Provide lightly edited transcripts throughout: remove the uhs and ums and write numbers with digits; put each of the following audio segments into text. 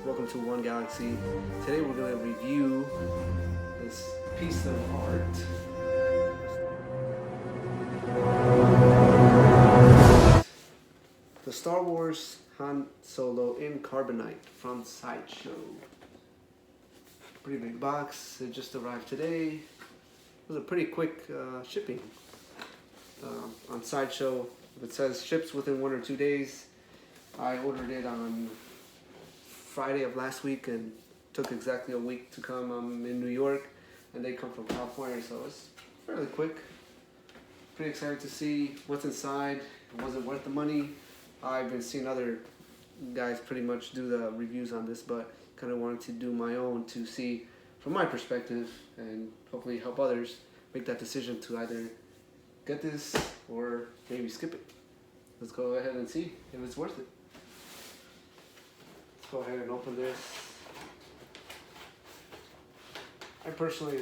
welcome to One Galaxy. Today we're going to review this piece of art. The Star Wars Han Solo in Carbonite from Sideshow. Pretty big box, it just arrived today. It was a pretty quick shipping. On Sideshow, it says ships within 1 or 2 days. I ordered it on Friday of last week and took exactly a week to come. I'm in New York and they come from California, so it's fairly quick. Pretty excited to see what's inside. Was it worth the money? I've been seeing other guys pretty much do the reviews on this, but kind of wanted to do my own to see from my perspective and hopefully help others make that decision to either get this or maybe skip it. Let's go ahead and see if it's worth it. Let's go ahead and open this. I personally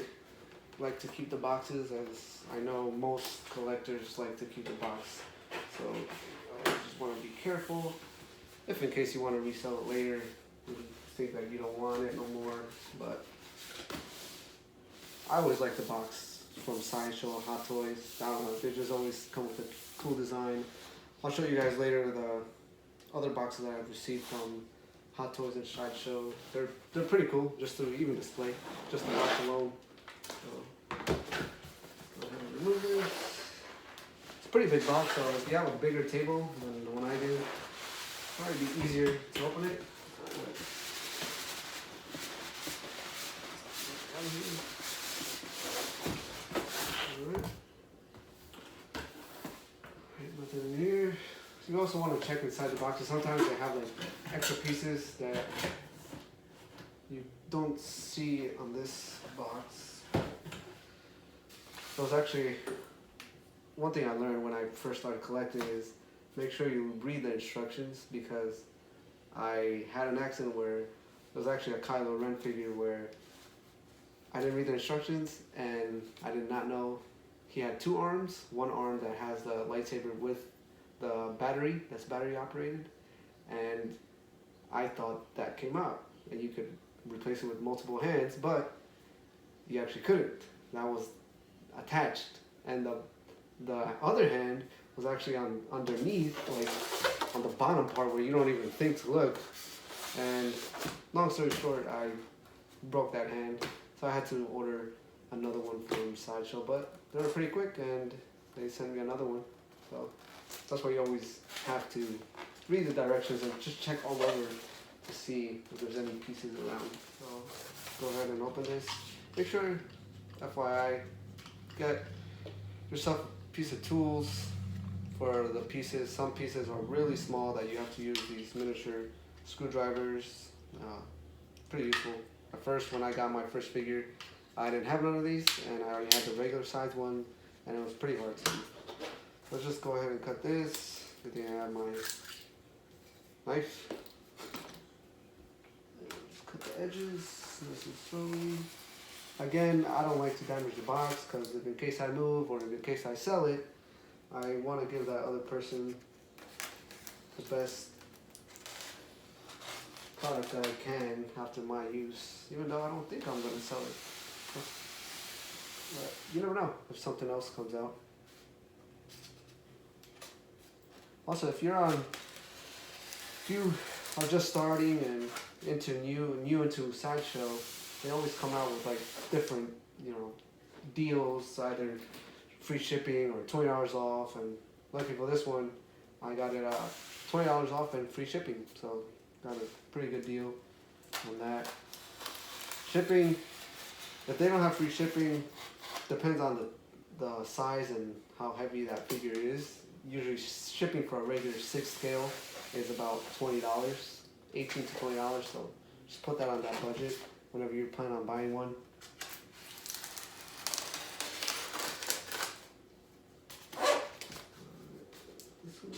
like to keep the boxes, as I know most collectors like to keep the box. So I just want to be careful if in case you want to resell it later, you think that you don't want it no more. But I always like the box from Sideshow Hot Toys. I don't know, they just always come with a cool design. I'll show you guys later the other boxes that I've received from Hot Toys and Sideshow. They're pretty cool, just to even display, just to watch alone. So, go ahead and remove this. It's a pretty big box, so if you have a bigger table than the one I do, it'll probably be easier to open it. Nothing in here. So you also want to check inside the boxes. Sometimes they have like extra pieces that you don't see on this box. So it's actually one thing I learned when I first started collecting is make sure you read the instructions, because I had an accident where it was actually a Kylo Ren figure where I didn't read the instructions and I did not know he had two arms. One arm that has the lightsaber with the battery, that's battery operated, and I thought that came out and you could replace it with multiple hands, but you actually couldn't. That was attached, and the other hand was actually underneath, like on the bottom part where you don't even think to look. And long story short, I broke that hand, so I had to order another one from Sideshow, but they were pretty quick and they sent me another one. So that's why you always have to read the directions and just check all over to see if there's any pieces around. So go ahead and open this. Make sure, FYI, get yourself a piece of tools for the pieces. Some pieces are really small that you have to use these miniature screwdrivers. Pretty useful. At first, when I got my first figure, I didn't have none of these, and I already had the regular size one, and it was pretty hard to use. Let's just go ahead and cut this. Good thing I have my knife. Just cut the edges nice and slowly. Again, I don't like to damage the box, because if in case I move or in case I sell it, I want to give that other person the best product that I can after my use, even though I don't think I'm going to sell it. But you never know if something else comes out. Also, if you are just starting and new into Sideshow, they always come out with like different, deals, either free shipping or $20 off. And lucky for this one, I got it $20 off and free shipping, so got a pretty good deal on that. Shipping, if they don't have free shipping, depends on the size and how heavy that figure is. Usually shipping for a regular 6 scale is about $20, $18 to $20, so just put that on that budget whenever you plan on buying one. This one.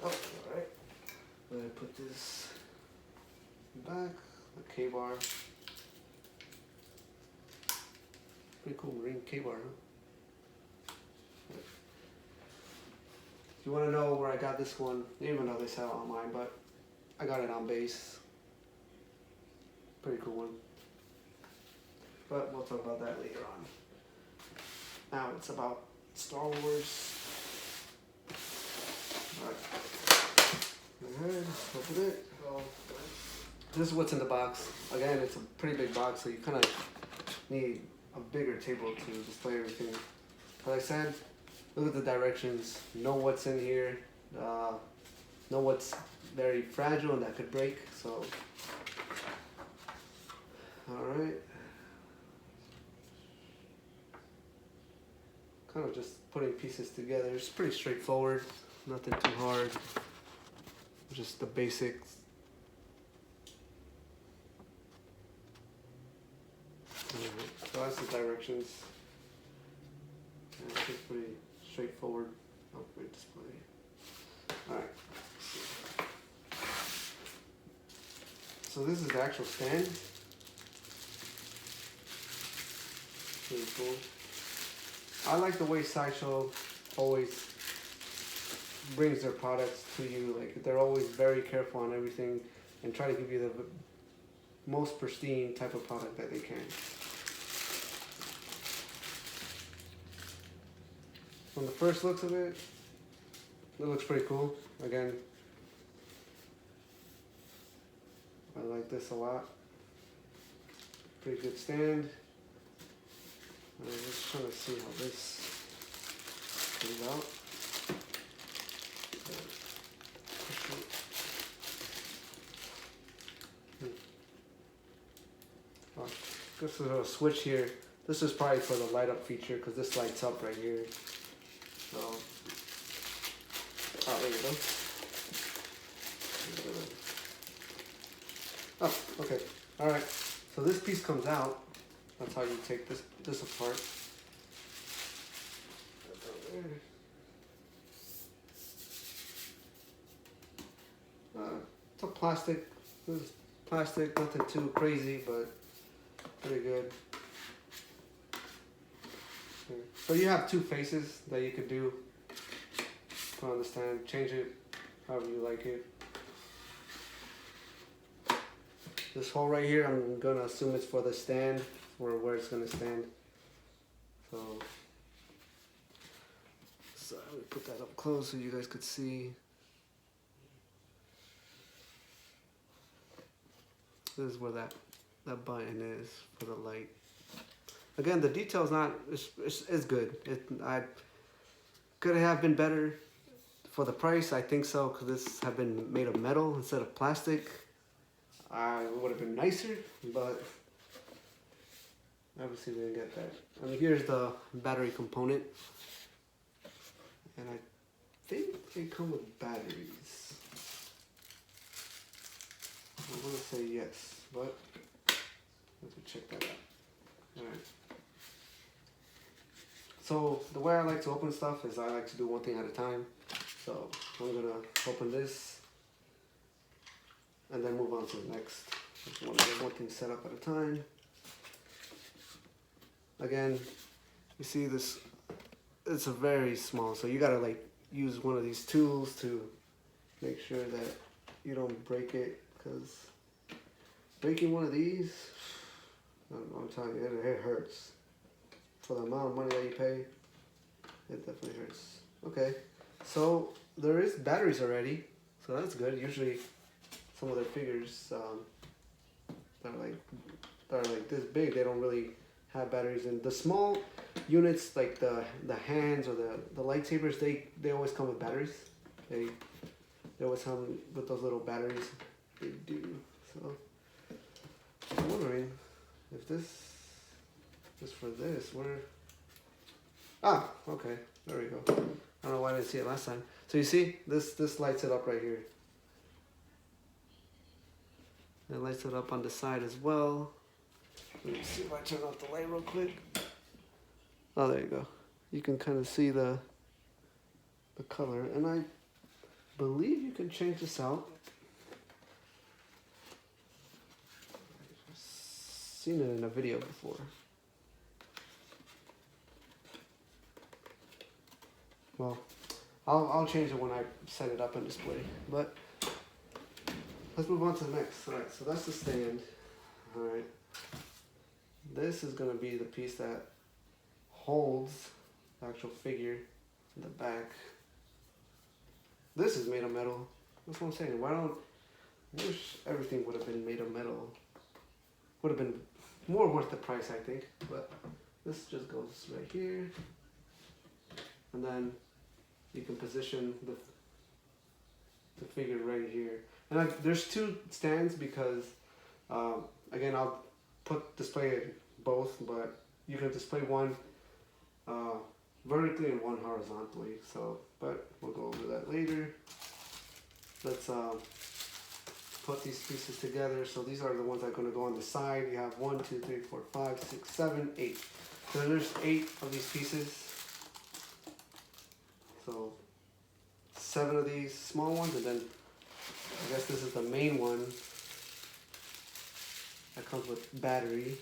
Oh, alright. I'm gonna put this back, the K-bar. Pretty cool marine K-bar, huh? you want to know where I got this one, even though they sell it online, but I got it on base. Pretty cool one. But we'll talk about that later on. Now it's about Star Wars. Alright. Go ahead, open it. This is what's in the box. Again, it's a pretty big box, so you kind of need a bigger table to display everything. Like I said, look at the directions. Know what's in here. Know what's very fragile and that could break. So, all right. Kind of just putting pieces together. It's pretty straightforward. Nothing too hard. Just the basics. Alright, so that's the directions. And it's just pretty straightforward. Oh, great display. Alright. So this is the actual stand. Pretty cool. I like the way Sideshow always brings their products to you. Like, they're always very careful on everything and try to give you the most pristine type of product that they can. From the first looks of it, it looks pretty cool. Again, I like this a lot. Pretty good stand. I'm just trying to see how this comes out. This is a switch here. This is probably for the light up feature because this lights up right here. So, oh, there you go. Oh, okay. All right. So this piece comes out. That's how you take this apart. It's a plastic. This is plastic. Nothing too crazy, but pretty good. Okay. So you have two faces that you could do. Put on the stand. Change it however you like it. This hole right here, I'm gonna assume it's for the stand, or where it's gonna stand. So let me put that up close so you guys could see. This is where that button is for the light. Again, the detail's not, it's good. I could have been better for the price. I think so, because this have been made of metal instead of plastic. It would have been nicer, but obviously we didn't get that. And here's the battery component. And I think they come with batteries. I want to say yes, but let's check that out. Alright. So the way I like to open stuff is I like to do one thing at a time. So I'm gonna open this and then move on to the next. Just want to get one thing set up at a time. Again, you see this, it's a very small, so you gotta like use one of these tools to make sure that you don't break it, because breaking one of these, I'm telling you, it hurts. For the amount of money that you pay, it definitely hurts. Okay, so there is batteries already, so that's good. Usually some of their figures that are like this big, they don't really have batteries. And the small units, like the hands or the lightsabers, they always come with batteries. They always come with those little batteries. They do. So I'm wondering if this is for this. Okay, there we go. I don't know why I didn't see it last time. So you see, this lights it up right here. It lights it up on the side as well. Let me see if I turn off the light real quick. Oh, there you go. You can kind of see the color, and I believe you can change this out. I've seen it in a video before. Well, I'll change it when I set it up and display. But let's move on to the next. All right, so that's the stand. All right, this is gonna be the piece that holds the actual figure in the back. This is made of metal. That's what I'm saying. I wish everything would have been made of metal. Would have been more worth the price, I think. But this just goes right here, and then you can position the figure right here. And there's two stands because, again, I'll display both, but you can display one vertically and one horizontally. So, but we'll go over that later. Let's put these pieces together. So these are the ones that are going to go on the side. You have 1, 2, 3, 4, 5, 6, 7, 8. So there's 8 of these pieces. So 7 of these small ones, and then I guess this is the main one that comes with battery.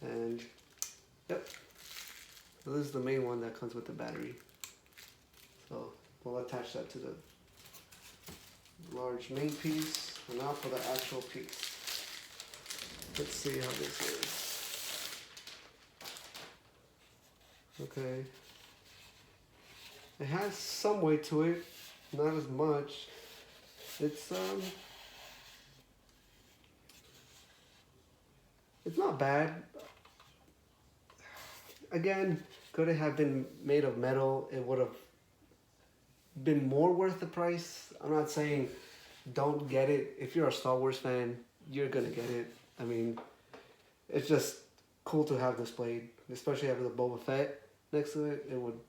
And yep, so this is the main one that comes with the battery. So we'll attach that to the large main piece. And now for the actual piece. Let's see how this is. Okay. It has some weight to it, not as much. It's not bad. Again, could it have been made of metal? It would have been more worth the price. I'm not saying don't get it. If you're a Star Wars fan, you're gonna get it. I mean, it's just cool to have displayed, especially having the Boba Fett next to it. It would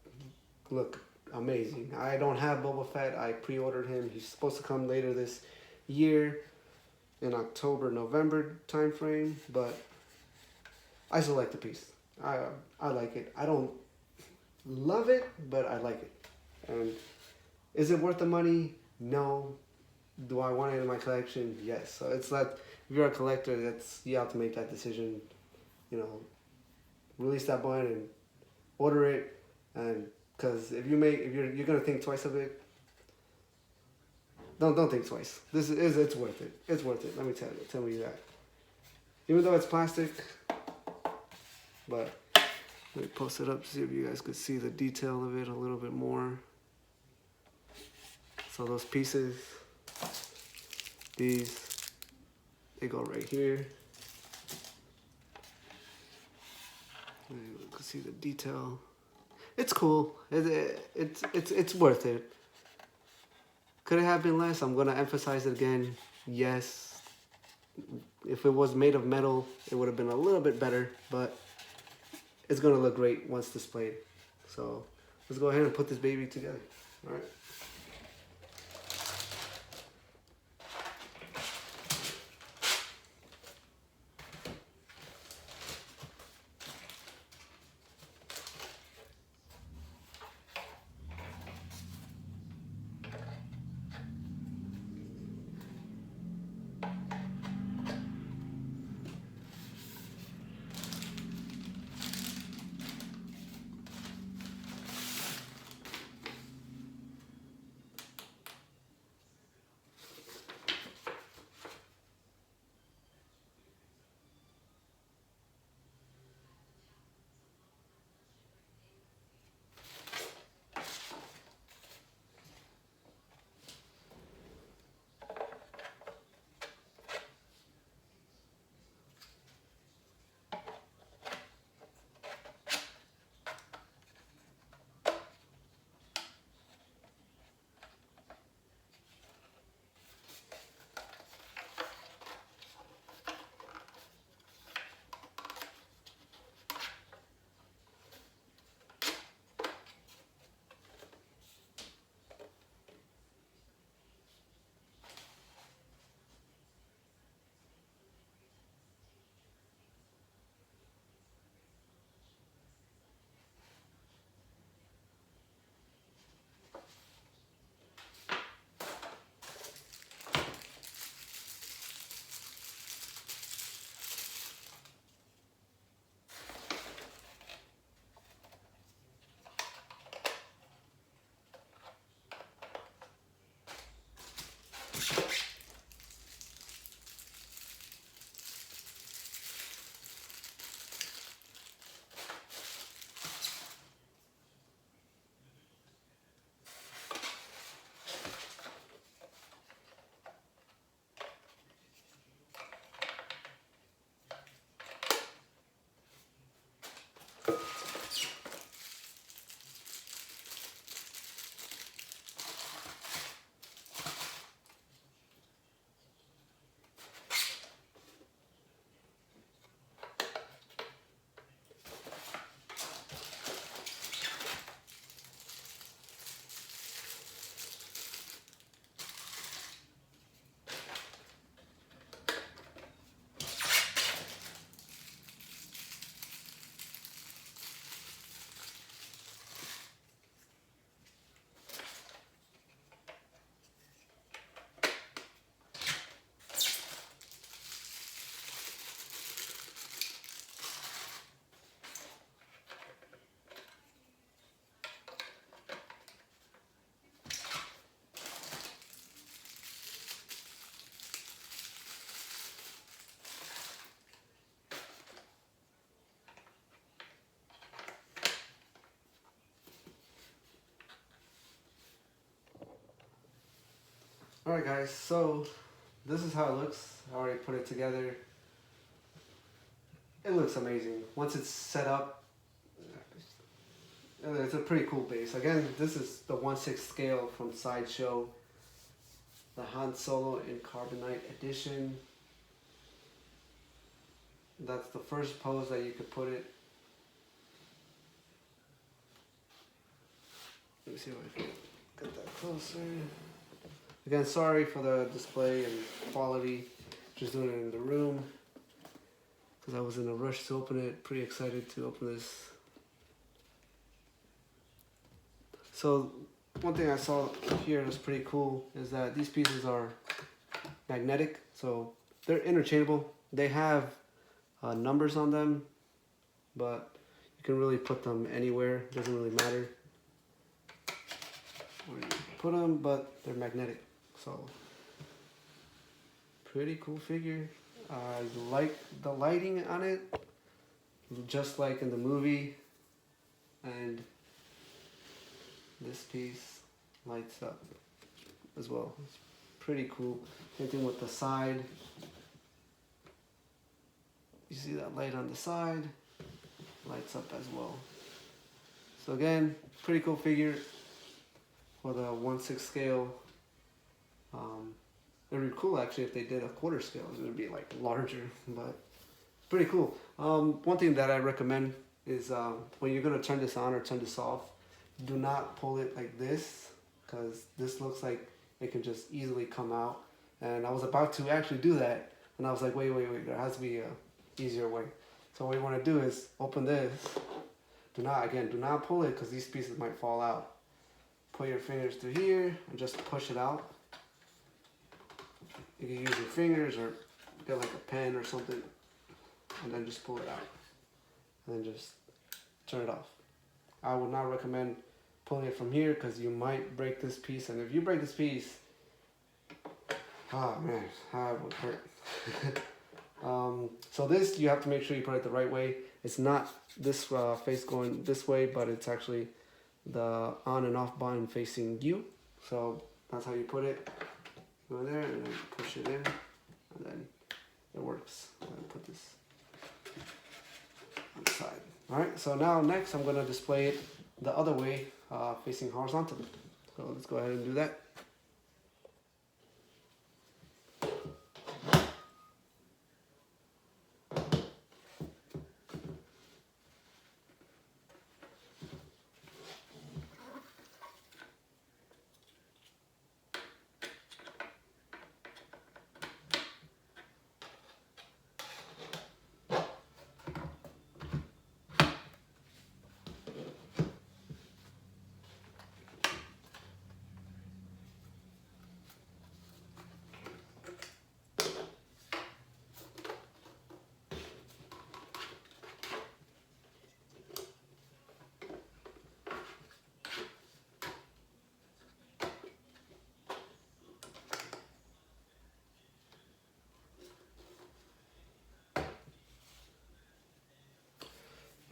look amazing. I don't have Boba Fett. I pre-ordered him. He's supposed to come later this year in October, November time frame, but I still like the piece. I like it. I don't love it, but I like it. And is it worth the money? No. Do I want it in my collection? Yes. So it's not, if you're a collector, you have to make that decision. You know, release that button and order it. And because if you're gonna think twice of it, don't think twice. It's worth it. It's worth it. Let me tell you that. Even though it's plastic, but let me post it up to see if you guys could see the detail of it a little bit more. So those pieces, they go right here. You can see the detail. It's cool. It's worth it. Could it have been less? I'm gonna emphasize it again. Yes. If it was made of metal, it would have been a little bit better, but it's gonna look great once displayed. So let's go ahead and put this baby together. All right. Alright guys, so this is how it looks. I already put it together. It looks amazing. Once it's set up, it's a pretty cool base. Again, this is the 1/6 scale from Sideshow. The Han Solo in Carbonite edition. That's the first pose that you could put it. Let me see if I can get that closer. Again, sorry for the display and quality. Just doing it in the room because I was in a rush to open it. Pretty excited to open this. So one thing I saw here that's pretty cool is that these pieces are magnetic, so they're interchangeable. They have numbers on them, but you can really put them anywhere. It doesn't really matter where you put them, but they're magnetic. So pretty cool figure. I like the lighting on it, just like in the movie, and this piece lights up as well. It's pretty cool. Same thing with the side. You see that light on the side, lights up as well. So again, pretty cool figure for the 1/6 scale. It would be cool actually if they did a 1/4 scale. It would be like larger, but pretty cool. One thing that I recommend is when you're gonna turn this on or turn this off, do not pull it like this, because this looks like it can just easily come out. And I was about to actually do that, and I was like, wait, there has to be a easier way. So what you want to do is open this. Do not pull it, because these pieces might fall out. Put your fingers through here and just push it out. You can use your fingers or get like a pen or something, and then just pull it out, and then just turn it off. I would not recommend pulling it from here, because you might break this piece, and if you break this piece, oh man, that would hurt. So this, you have to make sure you put it the right way. It's not this face going this way, but it's actually the on and off button facing you. So that's how you put it. Go in there and then push it in, and then it works. I'm gonna put this on the side. All right, so now next I'm gonna display it the other way, facing horizontally. So let's go ahead and do that.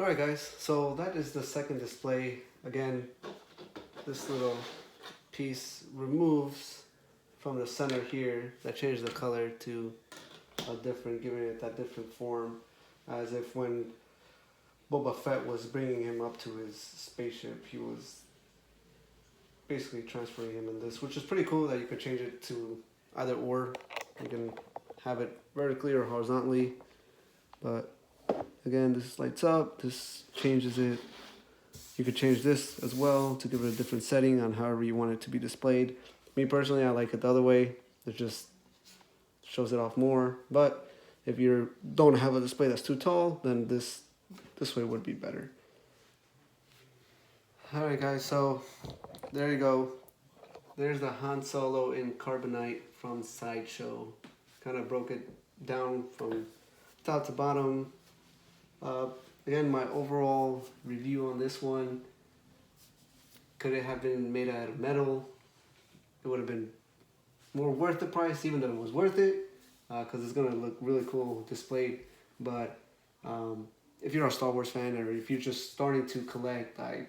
Alright guys, so that is the second display. Again, this little piece removes from the center here. That changed the color to a different, giving it that different form, as if when Boba Fett was bringing him up to his spaceship, he was basically transferring him in this, which is pretty cool that you could change it to either or. You can have it vertically or horizontally, but again, this lights up, this changes it. You could change this as well to give it a different setting on however you want it to be displayed. Me personally, I like it the other way. It just shows it off more. But if you don't have a display that's too tall, then this way would be better. Alright guys, so there you go. There's the Han Solo in Carbonite from Sideshow. Kind of broke it down from top to bottom. Again, my overall review on this one, could it have been made out of metal? It would have been more worth the price, even though it was worth it, because it's going to look really cool displayed. But if you're a Star Wars fan, or if you're just starting to collect, I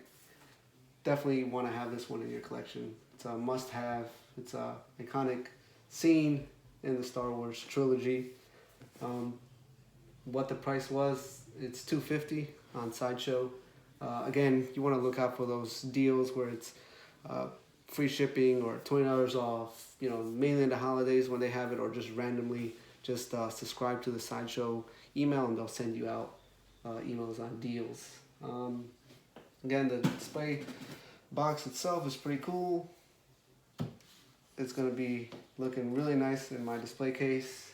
definitely want to have this one in your collection. It's a must-have. It's iconic. seen in the Star Wars trilogy. What the price was, it's $250 on Sideshow. Again, you want to look out for those deals where it's free shipping or $20 off, you know, mainly in the holidays when they have it, or just randomly just subscribe to the Sideshow email and they'll send you out emails on deals. Again, the display box itself is pretty cool. It's going to be looking really nice in my display case.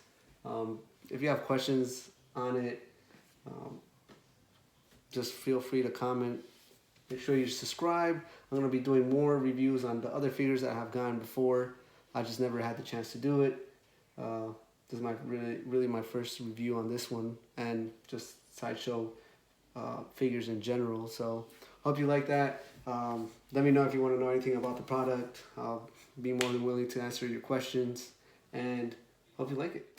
If you have questions on it, just feel free to comment. Make sure you subscribe. I'm going to be doing more reviews on the other figures that I have gotten before. I just never had the chance to do it. This is really my first review on this one, and just Sideshow figures in general. So hope you like that. Let me know if you want to know anything about the product. I'll be more than willing to answer your questions, and hope you like it.